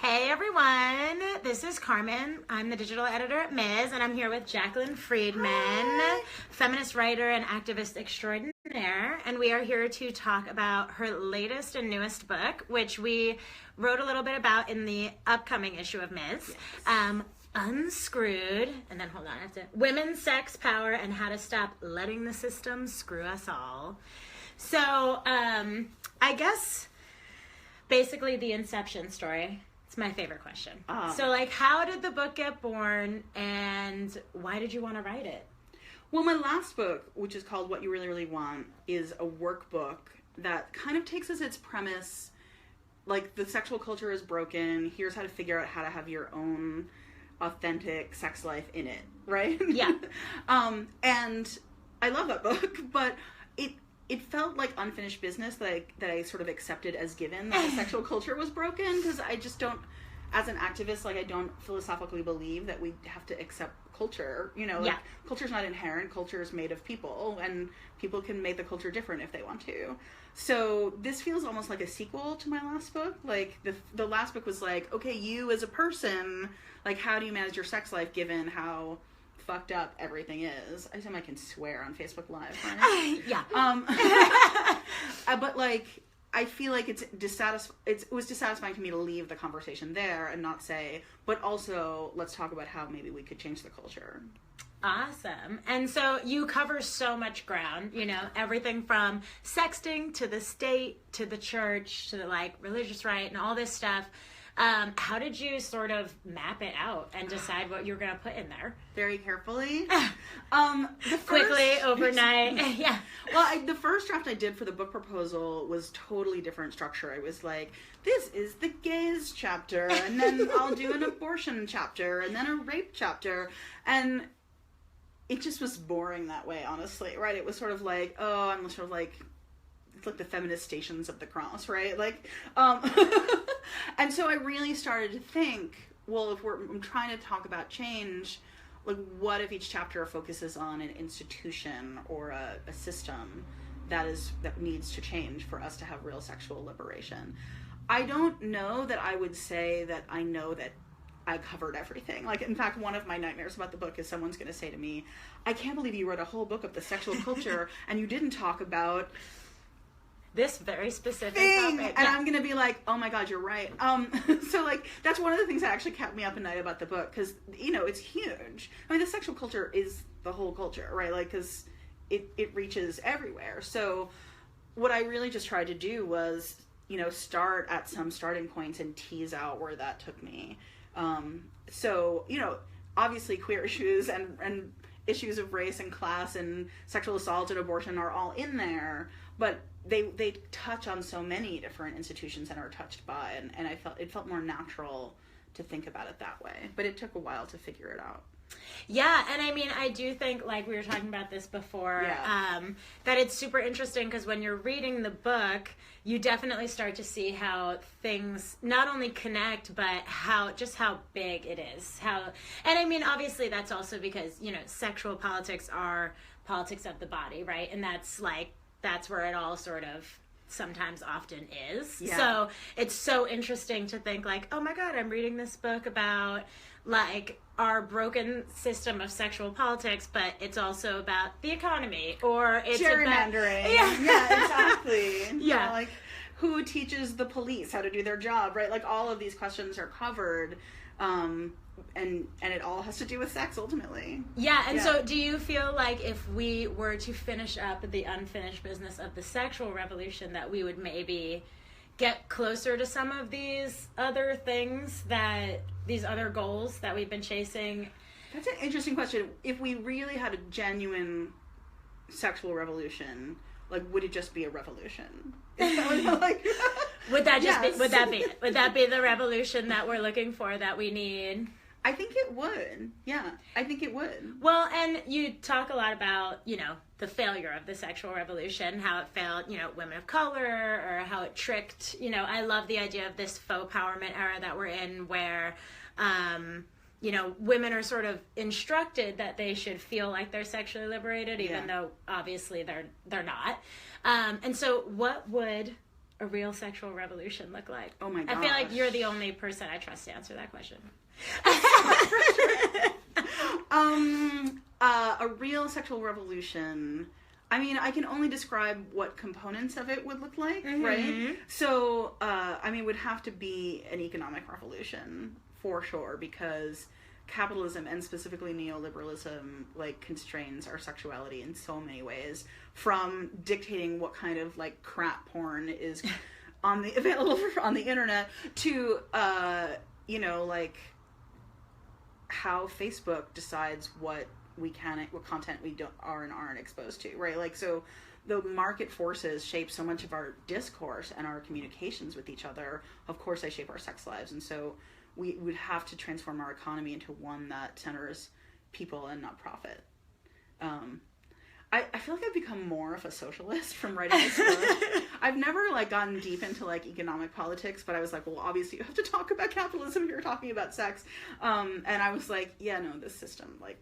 Hey everyone, this is Carmen. I'm the digital editor at Ms. and I'm here with Jaclyn Friedman, feminist writer and activist extraordinaire, and we are here to talk about her latest and newest book, which we wrote a little bit about in the upcoming issue of Ms. Yes. Unscrewed, and then hold on, I have to, Women, Sex, Power, and How to Stop Letting the System Screw Us All. So, I guess, basically the inception story. It's my favorite question. So, how did the book get born, and why did you want to write it? Well, my last book, which is called What You Really, Really Want, is a workbook that kind of takes as its premise, the sexual culture is broken, here's how to figure out how to have your own authentic sex life in it, right? Yeah. And I love that book, but it felt like unfinished business that I sort of accepted as given that the sexual culture was broken, because I just don't, as an activist, I don't philosophically believe that we have to accept culture, culture's not inherent, culture is made of people, and people can make the culture different if they want to. So this feels almost like a sequel to my last book. The last book was okay, you as a person, how do you manage your sex life given how fucked up everything is? I assume I can swear on Facebook Live, right? Yeah. But I feel like it was dissatisfying to me to leave the conversation there and not say, but also let's talk about how maybe we could change the culture. Awesome. And so you cover so much ground, everything from sexting to the state to the church to the religious right and all this stuff. How did you sort of map it out and decide what you were going to put in there? Very carefully. Quickly, overnight. Yeah. Well, the first draft I did for the book proposal was totally different structure. I was this is the gays chapter, and then I'll do an abortion chapter, and then a rape chapter. And it just was boring that way, honestly, right? It was sort of I'm sort of it's like the feminist stations of the cross, right? And so I really started to think, well, if I'm trying to talk about change, what if each chapter focuses on an institution or a system that needs to change for us to have real sexual liberation? I don't know that I would say that I know that I covered everything. In fact, one of my nightmares about the book is someone's going to say to me, I can't believe you wrote a whole book of the sexual culture and you didn't talk about this very specific thing. topic. And I'm going to be oh my God, you're right. So that's one of the things that actually kept me up at night about the book, because, it's huge. I mean, the sexual culture is the whole culture, right? Because it reaches everywhere. So what I really just tried to do was, start at some starting points and tease out where that took me. So, obviously queer issues and issues of race and class and sexual assault and abortion are all in there, but they touch on so many different institutions and are touched by, and it felt more natural to think about it that way, but it took a while to figure it out. Yeah, and I mean, I do think, we were talking about this before, that it's super interesting, because when you're reading the book, you definitely start to see how things not only connect, but how big it is. And I mean, obviously that's also because, sexual politics are politics of the body, right? And that's where it all sort of sometimes often is. Yeah. So it's so interesting to think oh my God, I'm reading this book about our broken system of sexual politics, but it's also about the economy, or it's gerrymandering. Yeah, exactly. Yeah. Who teaches the police how to do their job, right? All of these questions are covered, and it all has to do with sex ultimately. Yeah, and so do you feel if we were to finish up the unfinished business of the sexual revolution, that we would maybe get closer to some of these other things, these other goals that we've been chasing? That's an interesting question. If we really had a genuine sexual revolution, would it just be a revolution? Would that be the revolution that we're looking for, that we need? I think it would. Yeah, I think it would. Well, and you talk a lot about, the failure of the sexual revolution, how it failed, women of color, or how it tricked, I love the idea of this faux empowerment era that we're in, where, women are sort of instructed that they should feel like they're sexually liberated, even though obviously they're not. And so what would a real sexual revolution look like? Oh my gosh. I feel like you're the only person I trust to answer that question. A real sexual revolution. I mean, I can only describe what components of it would look like, right? So, I mean, it would have to be an economic revolution for sure, because capitalism and specifically neoliberalism like constrains our sexuality in so many ways, from dictating what kind of like crap porn is available on the internet to you know, like how Facebook decides what content we aren't exposed to, right? Like, so the market forces shape so much of our discourse and our communications with each other. Of course, they shape our sex lives, and so we would have to transform our economy into one that centers people and not profit. I feel like I've become more of a socialist from writing this book. I've never like gotten deep into like economic politics, but I was like, well, obviously you have to talk about capitalism. You're talking about sex, and I was like, yeah, no, this system, like,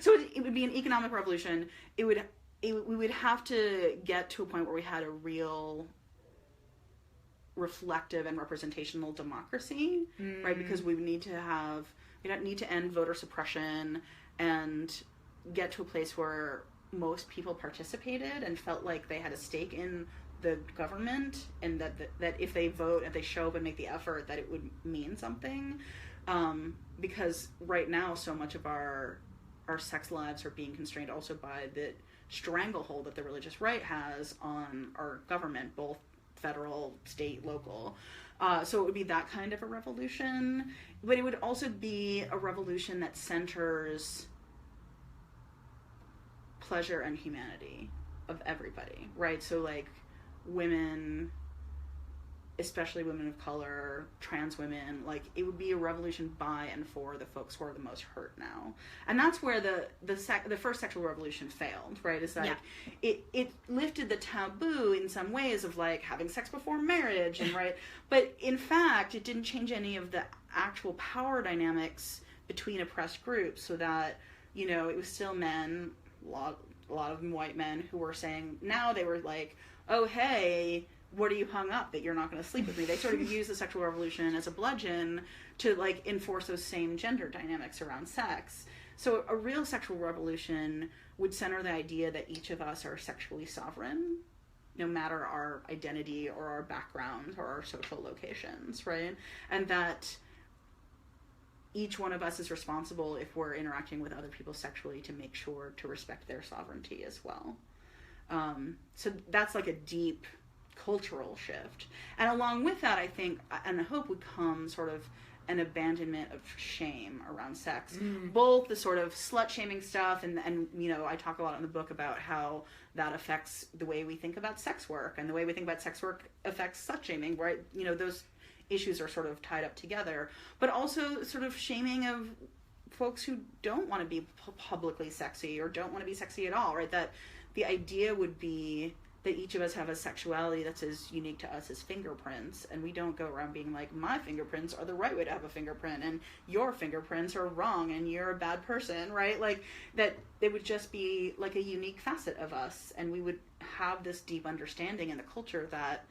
so it would be an economic revolution. We would have to get to a point where we had a real reflective and representational democracy, right? Because we need to end voter suppression and get to a place where most people participated and felt like they had a stake in the government, and that if they vote, if they show up and make the effort, that it would mean something. Because right now, so much of our sex lives are being constrained also by the stranglehold that the religious right has on our government, both federal, state, local. So it would be that kind of a revolution, but it would also be a revolution that centers pleasure and humanity of everybody, right? So like women, especially women of color, trans women, like it would be a revolution by and for the folks who are the most hurt now. And that's where the first sexual revolution failed, right? It's like it lifted the taboo in some ways of like having sex before marriage, and right, but in fact it didn't change any of the actual power dynamics between oppressed groups, so that, you know, it was still men, a lot of them white men, who were saying, now they were like, oh hey, what are you hung up that you're not going to sleep with me? They sort of use the sexual revolution as a bludgeon to like enforce those same gender dynamics around sex. So a real sexual revolution would center the idea that each of us are sexually sovereign, no matter our identity or our background or our social locations, right? And that each one of us is responsible, if we're interacting with other people sexually, to make sure to respect their sovereignty as well. So that's like a deep cultural shift. And along with that, I think, and I hope, would come sort of an abandonment of shame around sex. Both the sort of slut-shaming stuff, and you know, I talk a lot in the book about how that affects the way we think about sex work, and the way we think about sex work affects slut-shaming, right? You know, those issues are sort of tied up together. But also sort of shaming of folks who don't want to be publicly sexy, or don't want to be sexy at all, right? That the idea would be that each of us have a sexuality that's as unique to us as fingerprints, and we don't go around being like, my fingerprints are the right way to have a fingerprint, and your fingerprints are wrong, and you're a bad person, right? Like, that it would just be like a unique facet of us, and we would have this deep understanding in the culture that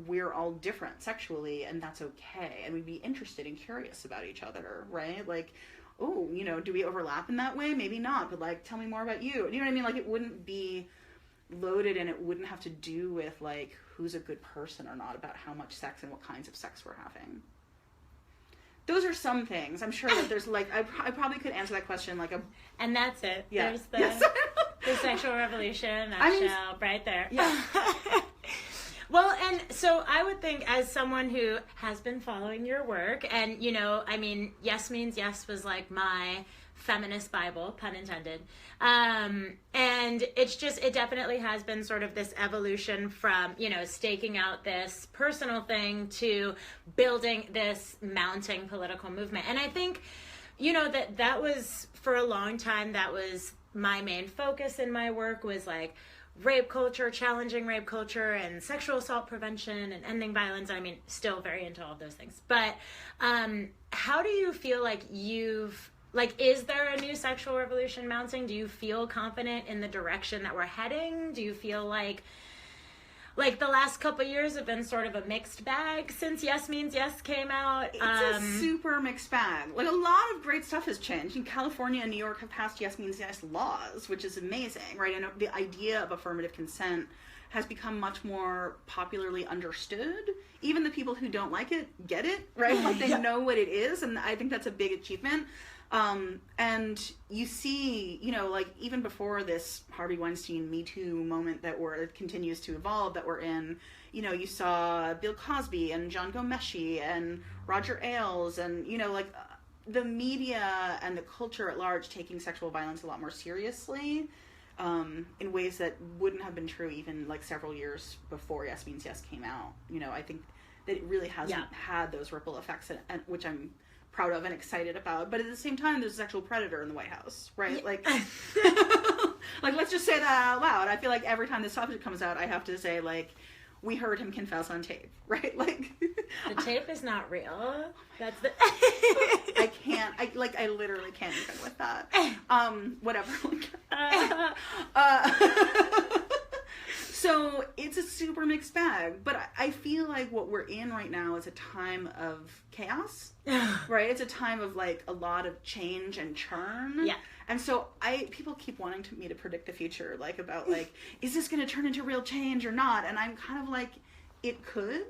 we're all different sexually, and that's okay, and we'd be interested and curious about each other, right? Like, oh, you know, do we overlap in that way? Maybe not, but like, tell me more about you. You know what I mean? Like, it wouldn't be loaded, and it wouldn't have to do with like who's a good person or not, about how much sex and what kinds of sex we're having. Those are some things. I'm sure that there's like, I probably could answer that question like a... And that's it. Yeah. There's the, yes. the sexual revolution, right there. Yeah. Well, and so I would think, as someone who has been following your work, and, you know, I mean, Yes Means Yes was like my feminist Bible, pun intended. And it definitely has been sort of this evolution from, you know, staking out this personal thing to building this mounting political movement. And I think, you know, that was, for a long time, that was my main focus in my work, was like rape culture, challenging rape culture, and sexual assault prevention, and ending violence. I mean, still very into all of those things. But how do you feel like is there a new sexual revolution mounting? Do you feel confident in the direction that we're heading? Do you feel like like, the last couple years have been sort of a mixed bag since Yes Means Yes came out. It's a super mixed bag. Like, a lot of great stuff has changed. In California and New York have passed Yes Means Yes laws, which is amazing, right? And the idea of affirmative consent has become much more popularly understood. Even the people who don't like it get it, right? Like, they know what it is, and I think that's a big achievement. And you see, you know, like, even before this Harvey Weinstein Me Too moment that continues to evolve, that we're in, you know, you saw Bill Cosby and John Gomeshi and Roger Ailes and, you know, like, the media and the culture at large taking sexual violence a lot more seriously, in ways that wouldn't have been true even, like, several years before Yes Means Yes came out. You know, I think that it really hasn't had those ripple effects, and which I'm proud of and excited about. But at the same time, there's a sexual predator in the White House, right? Yeah. Like, like, let's just say that out loud. I feel like every time this topic comes out, I have to say, like, we heard him confess on tape, right? Like, the tape is not real. That's the. I literally can't even with that. Whatever. So it's a super mixed bag, but I feel like what we're in right now is a time of chaos, right? It's a time of, like, a lot of change and churn. Yeah. And so people keep wanting me to predict the future, like, about, like, is this going to turn into real change or not? And I'm kind of like, it could.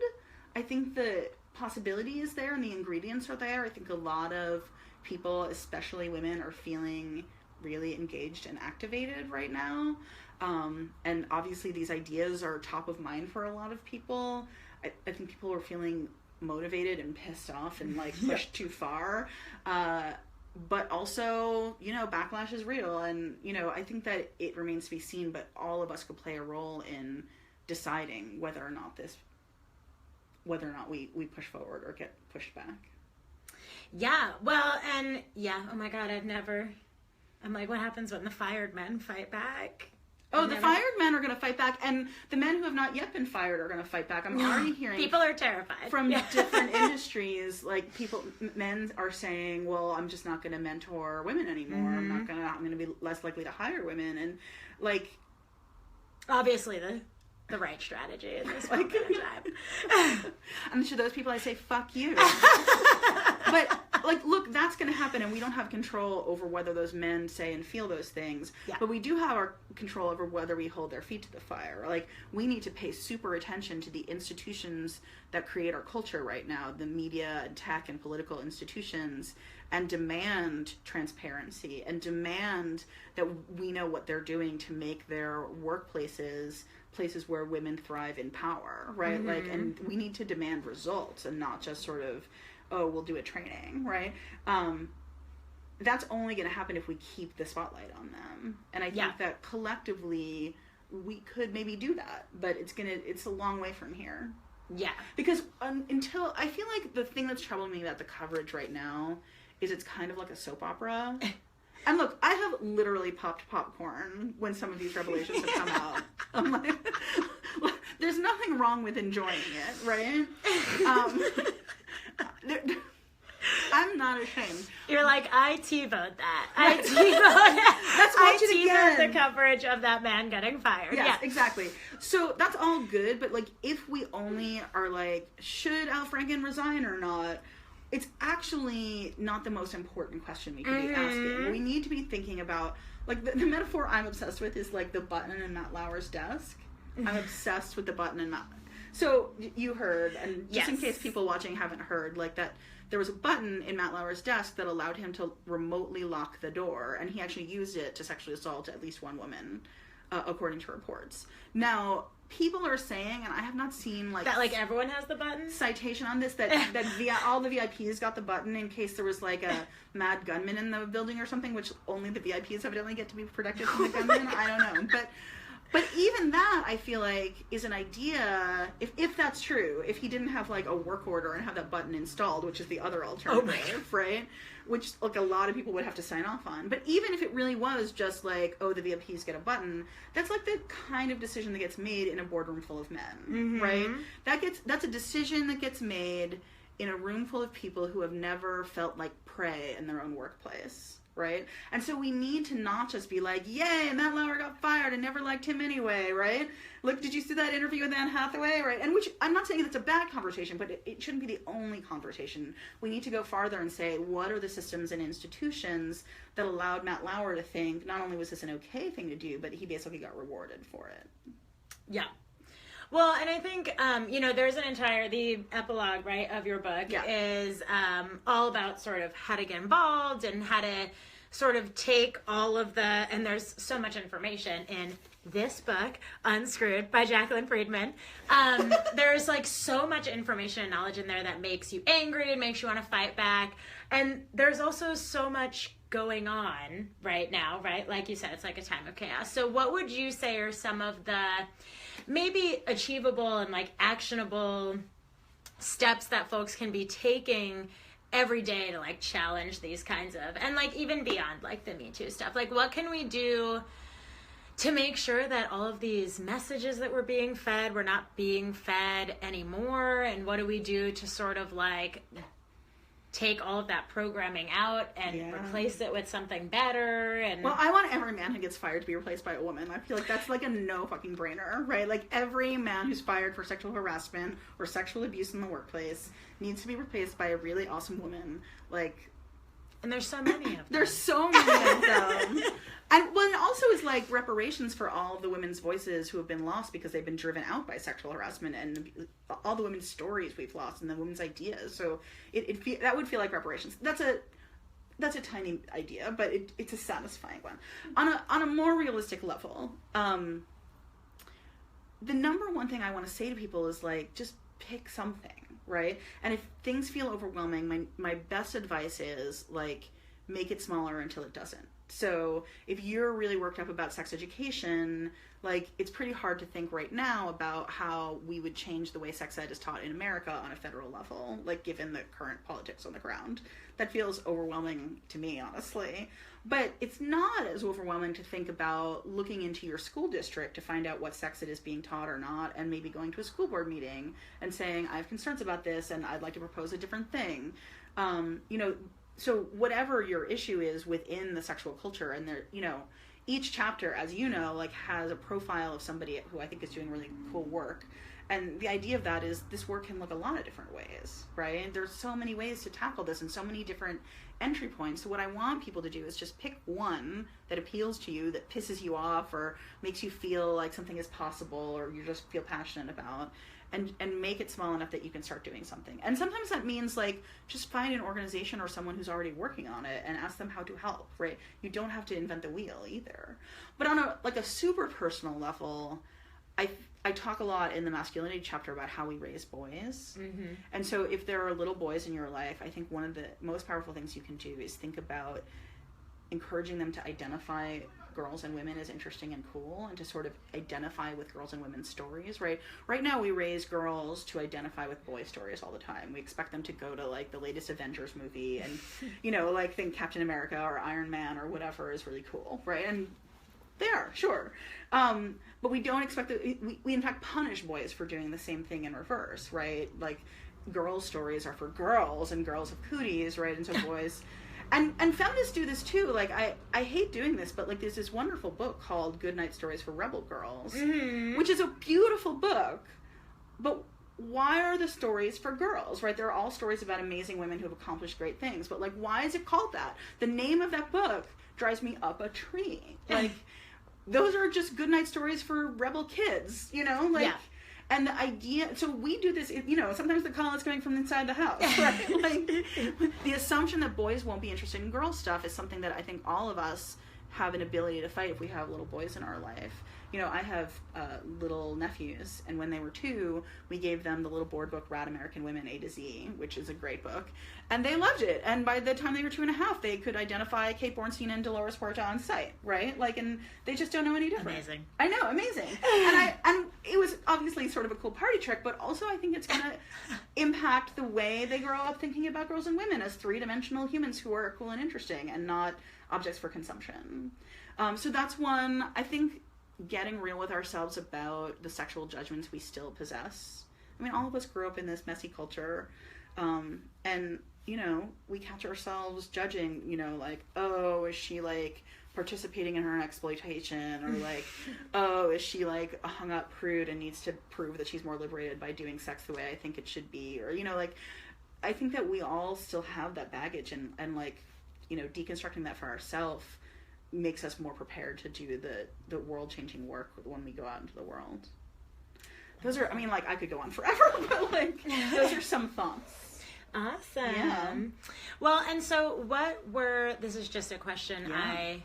I think the possibility is there and the ingredients are there. I think a lot of people, especially women, are feeling really engaged and activated right now. And obviously these ideas are top of mind for a lot of people. I think people are feeling motivated and pissed off and, like, pushed too far. But also, you know, backlash is real. And, you know, I think that it remains to be seen, but all of us could play a role in deciding whether or not we push forward or get pushed back. Yeah. Well, and oh my God, I'm like, what happens when the fired men fight back? Oh, the fired men are going to fight back, and the men who have not yet been fired are going to fight back. I'm already hearing people are terrified from different industries. Like, men are saying, "Well, I'm just not going to mentor women anymore. I'm going to be less likely to hire women." And, like, obviously the right strategy in this moment in time. And to those people, I say, "Fuck you." But, like, look, that's going to happen, and we don't have control over whether those men say and feel those things. Yeah. But we do have our control over whether we hold their feet to the fire. Like, we need to pay super attention to the institutions that create our culture right now, the media and tech and political institutions, and demand transparency and demand that we know what they're doing to make their workplaces places where women thrive in power, right? Like, and we need to demand results and not just sort of, oh, we'll do a training, right? That's only going to happen if we keep the spotlight on them. And I think that collectively we could maybe do that, but it's a long way from here. Yeah. Because until, I feel like the thing that's troubling me about the coverage right now is it's kind of like a soap opera. And look, I have literally popped popcorn when some of these revelations have come out. I'm like, there's nothing wrong with enjoying it, right? I'm not ashamed. You're like, I T-vote that. I T-vote the coverage of that man getting fired. Yes, exactly. So that's all good, but, like, if we only are like, should Al Franken resign or not, it's actually not the most important question we can be asking. We need to be thinking about, like, the metaphor I'm obsessed with is, like, the button in Matt Lauer's desk. I'm obsessed with the button in Matt. So you heard, and just in case people watching haven't heard, like, that there was a button in Matt Lauer's desk that allowed him to remotely lock the door, and he actually used it to sexually assault at least one woman, according to reports. Now, people are saying, and I have not seen, like, that, like, everyone has the button citation on this, that all the VIPs got the button in case there was, like, a mad gunman in the building or something, which only the VIPs evidently get to be protected from the gunman. I don't know, but even that, I feel like, is an idea, if that's true, if he didn't have, like, a work order and have that button installed, which is the other alternative, right? Which, like, a lot of people would have to sign off on. But even if it really was just like, oh, the VIPs get a button, that's, like, the kind of decision that gets made in a boardroom full of men, right? That's a decision that gets made in a room full of people who have never felt like prey in their own workplace, right? And so we need to not just be like, yay, Matt Lauer got fired, I never liked him anyway, right? Look, did you see that interview with Anne Hathaway, right? And which, I'm not saying that's a bad conversation, but it shouldn't be the only conversation. We need to go farther and say, what are the systems and institutions that allowed Matt Lauer to think, not only was this an okay thing to do, but he basically got rewarded for it. Yeah. Well, and I think, there's the epilogue, right, of your book is all about sort of how to get involved and how to sort of take all of and there's so much information in this book, Unscrewed, by Jaclyn Friedman. There's like so much information and knowledge in there that makes you angry and makes you want to fight back. And there's also so much going on right now, right? Like you said, it's like a time of chaos. So what would you say are some of the maybe achievable and like actionable steps that folks can be taking every day to like challenge these kinds of, and like even beyond like the Me Too stuff? Like what can we do to make sure that all of these messages that we're being fed, we're not being fed anymore? And what do we do to sort of like take all of that programming out and replace it with something better? And well, I want every man who gets fired to be replaced by a woman. I feel like that's like a no fucking brainer, right? Like every man who's fired for sexual harassment or sexual abuse in the workplace needs to be replaced by a really awesome woman. Like, and there's so many of them. There's so many of them. And well, it also is like reparations for all of the women's voices who have been lost because they've been driven out by sexual harassment, and all the women's stories we've lost and the women's ideas. So that would feel like reparations. That's a tiny idea, but it's a satisfying one. On a more realistic level, the number one thing I want to say to people is like, just pick something, right? And if things feel overwhelming, my best advice is like, make it smaller until it doesn't. So if you're really worked up about sex education, like it's pretty hard to think right now about how we would change the way sex ed is taught in America on a federal level, like given the current politics on the ground. That feels overwhelming to me, honestly. But it's not as overwhelming to think about looking into your school district to find out what sex ed is being taught or not, and maybe going to a school board meeting and saying, I have concerns about this and I'd like to propose a different thing. So whatever your issue is within the sexual culture, and there, each chapter, as you know, like has a profile of somebody who I think is doing really cool work. And the idea of that is this work can look a lot of different ways, right? And there's so many ways to tackle this and so many different entry points. So what I want people to do is just pick one that appeals to you, that pisses you off or makes you feel like something is possible or you just feel passionate about, and make it small enough that you can start doing something. And sometimes that means like just find an organization or someone who's already working on it and ask them how to help, right? You don't have to invent the wheel either. But on a super personal level, I talk a lot in the masculinity chapter about how we raise boys. Mm-hmm. And so if there are little boys in your life, I think one of the most powerful things you can do is think about encouraging them to identify girls and women as interesting and cool, and to sort of identify with girls and women's stories, right? Right now we raise girls to identify with boy stories all the time. We expect them to go to like the latest Avengers movie and, like think Captain America or Iron Man or whatever is really cool, right? And they are, sure. But we don't expect that. We in fact punish boys for doing the same thing in reverse, right? Like girls' stories are for girls and girls have cooties, right? And so boys... And feminists do this too. Like I hate doing this, but like there's this wonderful book called Goodnight Stories for Rebel Girls, mm-hmm. which is a beautiful book. But why are the stories for girls, right? They're all stories about amazing women who have accomplished great things. But like, why is it called that? The name of that book drives me up a tree. Like, those are just goodnight stories for rebel kids, like. Yeah. And the idea, so we do this, sometimes the call is coming from inside the house, right? Like, the assumption that boys won't be interested in girl stuff is something that I think all of us have an ability to fight if we have little boys in our life. I have little nephews, and when they were 2, we gave them the little board book, Rad American Women A to Z, which is a great book, and they loved it. And by the time they were 2.5, they could identify Kate Bornstein and Dolores Huerta on sight, right? Like, and they just don't know any different. Amazing. I know, amazing. and it was obviously sort of a cool party trick, but also I think it's going to impact the way they grow up thinking about girls and women as 3-dimensional humans who are cool and interesting and not objects for consumption. So that's one. I think getting real with ourselves about the sexual judgments we still possess I mean, all of us grew up in this messy culture, and, you know, we catch ourselves judging, you know, like, oh, is she, like, participating in her exploitation, or, like, oh, is she, like, a hung-up prude and needs to prove that she's more liberated by doing sex the way I think it should be, or, you know, like, I think that we all still have that baggage, and like, you know, deconstructing that for ourselves makes us more prepared to do the world-changing work when we go out into the world. Those are, I mean, like, I could go on forever, but, like, those are some thoughts. Awesome. Yeah. Well, and so this is just a question Yeah. I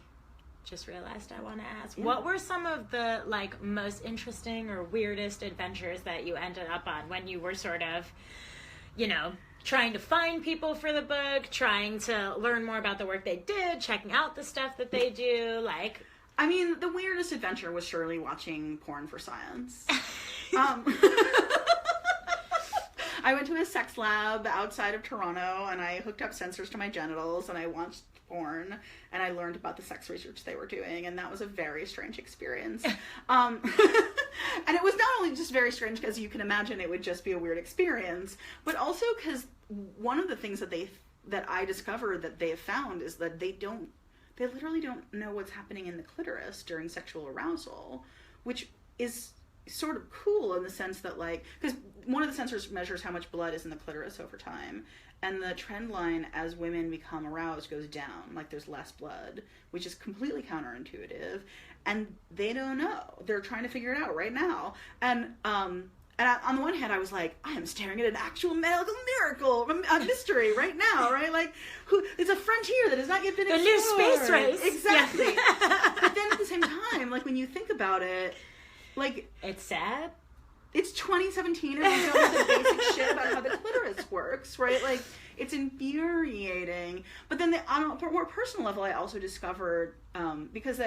just realized I want to ask. Yeah. What were some of the, like, most interesting or weirdest adventures that you ended up on when you were sort of, you know, trying to find people for the book, trying to learn more about the work they did, checking out the stuff that they do, like... I mean, the weirdest adventure was surely watching porn for science. I went to a sex lab outside of Toronto, and I hooked up sensors to my genitals, and I watched porn, and I learned about the sex research they were doing, and that was a very strange experience. And it was not only just very strange because you can imagine it would just be a weird experience, but also because one of the things that I discovered that they have found is that they literally don't know what's happening in the clitoris during sexual arousal, which is sort of cool in the sense that, like, because one of the sensors measures how much blood is in the clitoris over time, and the trend line as women become aroused goes down, like there's less blood, which is completely counterintuitive, and they don't know. They're trying to figure it out right now. And on the one hand, I was like, I am staring at an actual medical miracle, a mystery right now, right? Like, it's a frontier that has not yet been explored. The new space race. Exactly. Yeah. But then at the same time, like, when you think about it, like... It's sad. It's 2017 and we don't know the basic shit about how the clitoris works, right? Like, it's infuriating. But then on a more personal level, I also discovered, because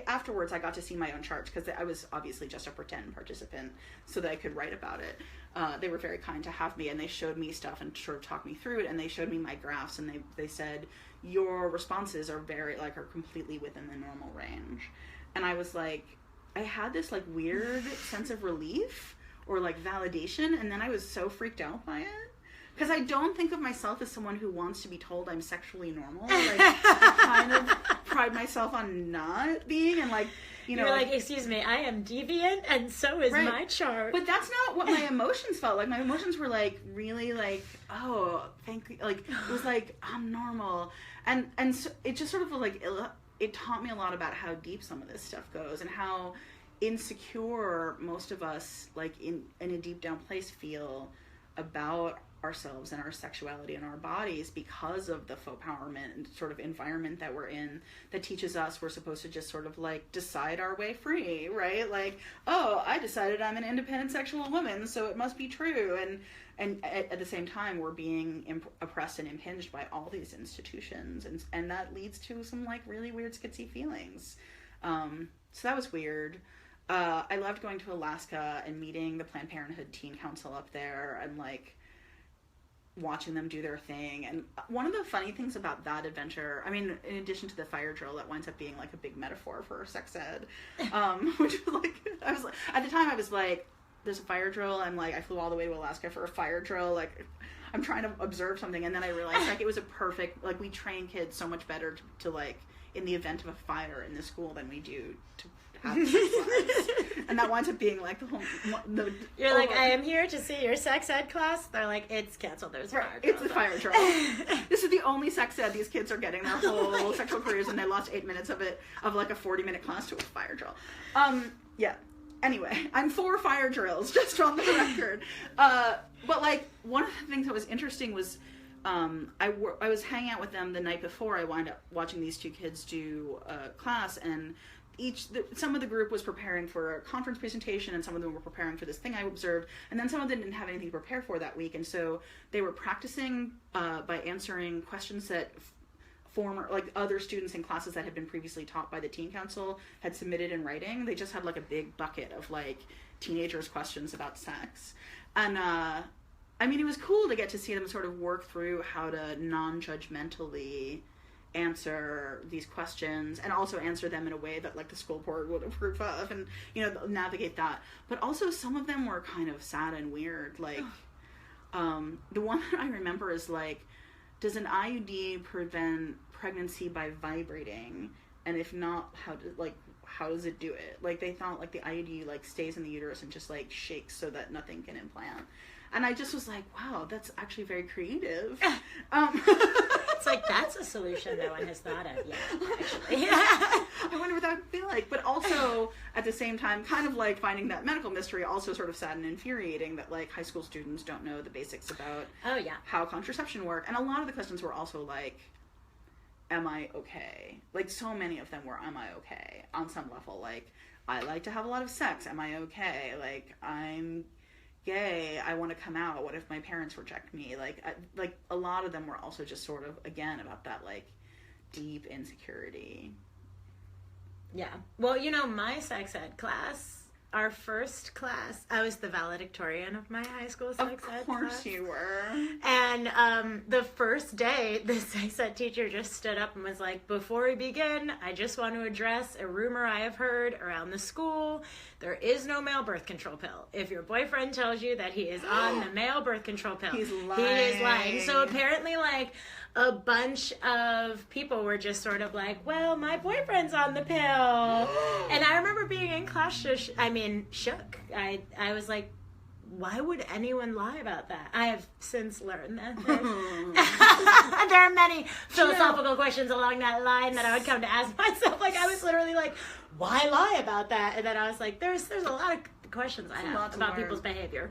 afterwards I got to see my own charts, because I was obviously just a pretend participant so that I could write about it. They were very kind to have me, and they showed me stuff and sort of talked me through it, and they showed me my graphs, and they said, your responses are are completely within the normal range. And I was like, I had this, like, weird sense of relief or, like, validation, and then I was so freaked out by it. Because I don't think of myself as someone who wants to be told I'm sexually normal. Like, I kind of pride myself on not being, and, like, you know... You're like, excuse me, I am deviant, and so is right. my chart. But that's not what my emotions felt like. My emotions were, like, really, like, oh, thank you. Like, it was like, I'm normal. And so it just sort of, like... It taught me a lot about how deep some of this stuff goes, and how insecure most of us, like, in a deep down place, feel about ourselves and our sexuality and our bodies because of the faux empowerment and sort of environment that we're in, that teaches us we're supposed to just sort of, like, decide our way free, right? Like, oh, I decided I'm an independent sexual woman, so it must be true. And at the same time, we're being oppressed and impinged by all these institutions, and that leads to some, like, really weird skitsy feelings. So that was weird. I loved going to Alaska and meeting the Planned Parenthood Teen Council up there, and, like, watching them do their thing. And one of the funny things about that adventure, I mean, in addition to the fire drill that winds up being, like, a big metaphor for sex ed, which was, like, at the time I was like, there's a fire drill, I'm like, I flew all the way to Alaska for a fire drill, like, I'm trying to observe something, and then I realized, like, it was a perfect, like, we train kids so much better to like, in the event of a fire in the school than we do to have sex lives. And that winds up being, like, the whole... You're like, I am here to see your sex ed class. They're like, it's canceled, there's a fire drill. It's a fire drill. This is the only sex ed these kids are getting their whole sexual careers, and they lost 8 minutes of it, of, like, a 40-minute class to a fire drill. Yeah. Anyway, I'm for fire drills, just on the record. But, like, one of the things that was interesting was I was hanging out with them the night before I wound up watching these two kids do a class, and some of the group was preparing for a conference presentation, and some of them were preparing for this thing I observed, and then some of them didn't have anything to prepare for that week, and so they were practicing by answering questions that other students in classes that had been previously taught by the teen council had submitted in writing. They just had, like, a big bucket of, like, teenagers' questions about sex. And, I mean, it was cool to get to see them sort of work through how to non-judgmentally answer these questions and also answer them in a way that like the school board would approve of, and navigate that. But also some of them were kind of sad and weird. Like the one that I remember is like, does an IUD prevent pregnancy by vibrating, and if not, how does it do it? Like they thought like the IUD like stays in the uterus and just like shakes so that nothing can implant. And I just was like, wow, that's actually very creative. It's like, that's a solution no one has thought of yet, actually. I wonder what that would be like. But also, at the same time, kind of like finding that medical mystery, also sort of sad and infuriating that like high school students don't know the basics about how contraception work. And a lot of the questions were also like, am I okay? Like, so many of them were, am I okay? On some level, like, I like to have a lot of sex. Am I okay? Like, I'm gay, I want to come out, what if my parents reject me? Like a lot of them were also just sort of, again, about that like deep insecurity. Yeah. Well, my sex ed class, our first class, I was the valedictorian of my high school sex ed class. Of course you were. And the first day, the sex ed teacher just stood up and was like, before we begin, I just want to address a rumor I have heard around the school. There is no male birth control pill. If your boyfriend tells you that he is on the male birth control pill, he's lying. He is lying. So apparently, like, a bunch of people were just sort of like, well, my boyfriend's on the pill. And I remember being in class shook. I was like, why would anyone lie about that? I have since learned that there are many philosophical questions along that line that I would come to ask myself. Like, I was literally like, why lie about that? And then I was like, there's a lot of questions I have about people's behavior.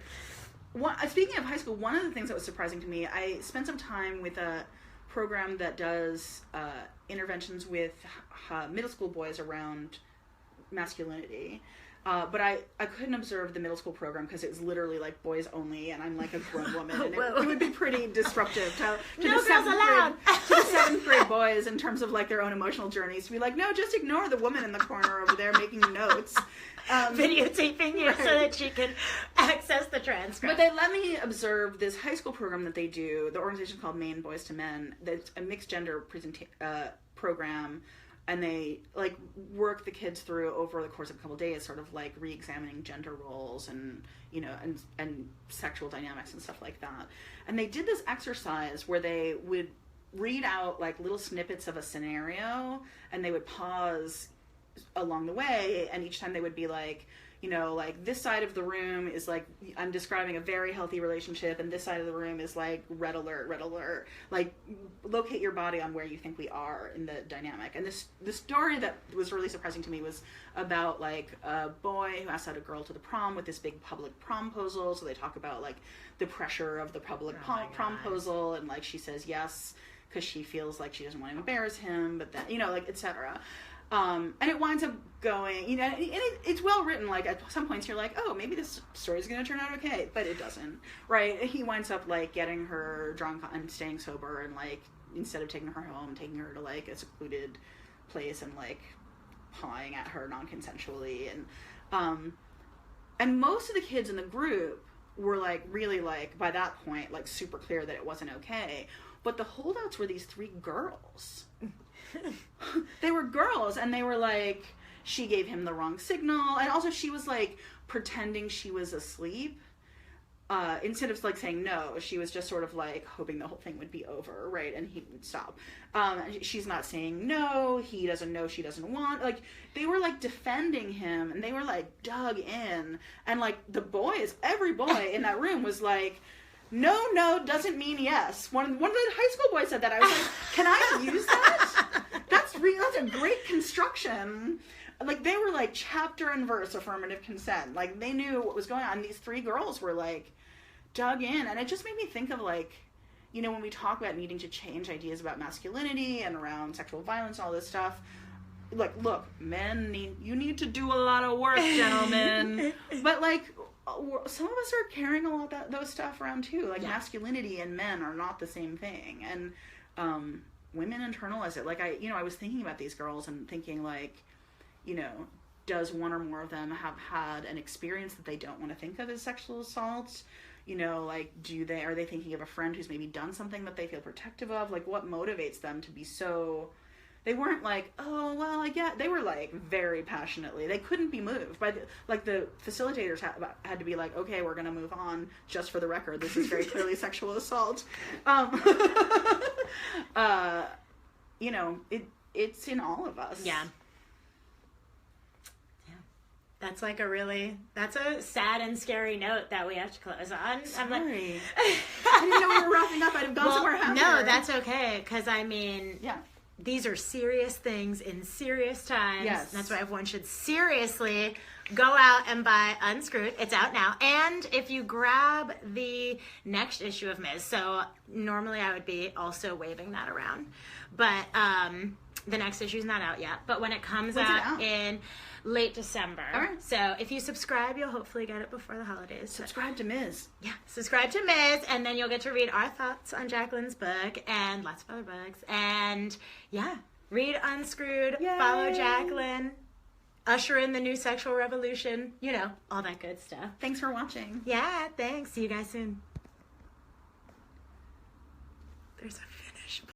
Speaking of high school, one of the things that was surprising to me, I spent some time with a program that does interventions with middle school boys around masculinity. But I couldn't observe the middle school program because it was literally like boys only, and I'm like a grown woman, and it would be pretty disruptive to no the girls allowed. To the 7th grade boys in terms of like their own emotional journeys. To be like, no, just ignore the woman in the corner over there making notes, videotaping you so that she can access the transcript. But they let me observe this high school program that they do. The organization called Maine Boys to Men. That's a mixed gender program. And they like work the kids through over the course of a couple of days, sort of like re-examining gender roles and and sexual dynamics and stuff like that. And they did this exercise where they would read out like little snippets of a scenario, and they would pause along the way, and each time they would be like, like this side of the room is like, I'm describing a very healthy relationship, and this side of the room is like red alert. Like, locate your body on where you think we are in the dynamic. And the story that was really surprising to me was about like a boy who asked out a girl to the prom with this big public promposal. So they talk about like the pressure of the public promposal, and like she says yes because she feels like she doesn't want to embarrass him, but then like etc. And it winds up going, and it's well written. Like at some points you're like, oh, maybe this story is going to turn out okay, but it doesn't, right? He winds up like getting her drunk and staying sober, and like instead of taking her home, taking her to like a secluded place and like pawing at her non-consensually, and most of the kids in the group were like really like by that point like super clear that it wasn't okay, but the holdouts were these 3 girls. They were girls, and they were like, she gave him the wrong signal, and also she was like pretending she was asleep instead of like saying no. She was just sort of like hoping the whole thing would be over, right, and he would stop. She's not saying no, he doesn't know, she doesn't want, like they were like defending him, and they were like dug in, and like the boys, every boy in that room was like, no doesn't mean yes. One of the high school boys said that. I was like, can I use that? That's a great construction. Like they were like chapter and verse affirmative consent. Like they knew what was going on. These 3 girls were like dug in, and it just made me think of like, when we talk about needing to change ideas about masculinity and around sexual violence and all this stuff. Like, look, you need to do a lot of work, gentlemen. But like, some of us are carrying a lot of those stuff around too. Like masculinity and men are not the same thing, and women internalize it. Like I was thinking about these girls and thinking like, does one or more of them have had an experience that they don't want to think of as sexual assault? You know, like, are they thinking of a friend who's maybe done something that they feel protective of? Like, what motivates them to be so... They weren't like, oh, well, I get... They were, like, very passionately. They couldn't be moved. The facilitators had to be like, okay, we're going to move on, just for the record. This is very clearly sexual assault. You know, it's in all of us. Yeah. That's like that's a sad and scary note that we have to close on. Sorry. I'm like, I didn't know we were wrapping up. I'd have gone somewhere happier. No, that's okay. Because, I mean, yeah. These are serious things in serious times. Yes. That's why everyone should seriously go out and buy Unscrewed. It's out now. And if you grab the next issue of Ms., so normally I would be also waving that around. But the next issue is not out yet. But when it comes out in late December. All right. So if you subscribe, you'll hopefully get it before the holidays. Subscribe to Ms. Yeah, subscribe to Ms. And then you'll get to read our thoughts on Jaclyn's book and lots of other books. And yeah, read Unscrewed, Yay. follow Jaclyn, usher in the new sexual revolution, you know, all that good stuff. Thanks for watching. Yeah, thanks. See you guys soon. There's a